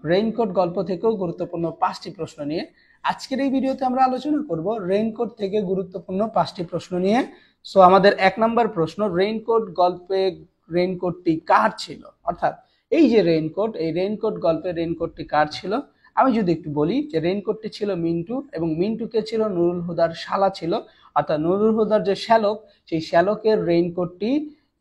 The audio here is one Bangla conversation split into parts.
রেইনকোট গল্প থেকেও গুরুত্বপূর্ণ 5টি প্রশ্ন নিয়ে। আজকের এই ভিডিওতে আমরা আলোচনা করব রেইনকোট থেকে গুরুত্বপূর্ণ 5টি প্রশ্ন নিয়ে। সো আমাদের 1 নম্বর প্রশ্ন, রেইনকোট গল্পে রেইনকোটটি কার ছিল? অর্থাৎ এই যে রেইনকোট, এই রেইনকোট গল্পে রেইনকোটটি কার ছিল? আমি যদি একটু বলি যে রেইনকোটটি ছিল মিন্টু, এবং মিন্টুকে ছিল নুরুল হুদার শালা ছিল, অর্থাৎ নুরুল হুদার যে শ্যালক, সেই শ্যালকের রেইনকোটটি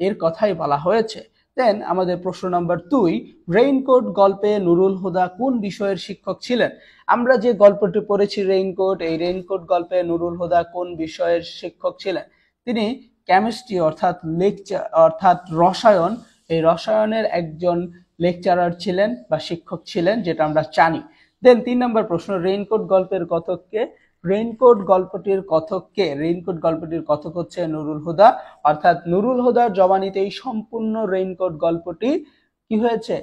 এর কথাই বলা হয়েছে। দেন আমাদের প্রশ্ন নাম্বার 2, রেইনকোট গল্পে নুরুল হুদা কোন বিষয়ের শিক্ষক ছিলেন? আমরা যে গল্পটি পড়েছি রেইনকোট, এই রেইনকোট গল্পে নুরুল হুদা কোন বিষয়ের শিক্ষক ছিলেন? তিনি কেমিস্ট্রি অর্থাৎ রসায়ন, এই রসায়নের একজন লেকচারার ছিলেন বা শিক্ষক ছিলেন, যেটা আমরা জানি। দেন 3 নম্বর প্রশ্ন, রেইনকোট গল্পের কথক কে? রেইনকোট গল্পটির কথক কে? রেইনকোট গল্পটির কথক হচ্ছে নুরুল হুদা, অর্থাৎ নুরুল হুদার জবানিতেই সম্পূর্ণ রেইনকোট গল্পটি কি হয়েছে?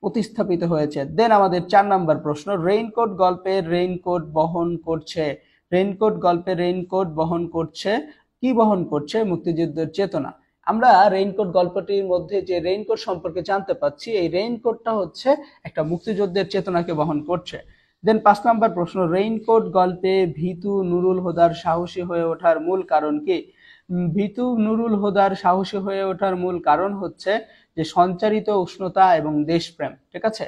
প্রতিস্থাপিত হয়েছে। দেন আমাদের 4 নম্বর প্রশ্ন, রেইনকোট গল্পে রেইনকোট বহন করছে, রেইনকোট গল্পে রেইনকোট বহন করছে, কি বহন করছে? মুক্তিযুদ্ধের চেতনা। আমরা রেইনকোট গল্পটির মধ্যে যে রেইনকোট সম্পর্কে জানতে পাচ্ছি, এই রেইনকোটটা হচ্ছে একটা মুক্তিযুদ্ধের চেতনাকে বহন করছে। দেন 5 নম্বর প্রশ্ন, রেইনকোট গল্পে ভীতু নুরুল হুদার সাহসী হয়ে ওঠার মূল কারণ কি? ভীতু নুরুল হুদার সাহসী হয়ে ওঠার মূল কারণ হচ্ছে যে সঞ্চারিত উষ্ণতা এবং দেশপ্রেম। ঠিক আছে।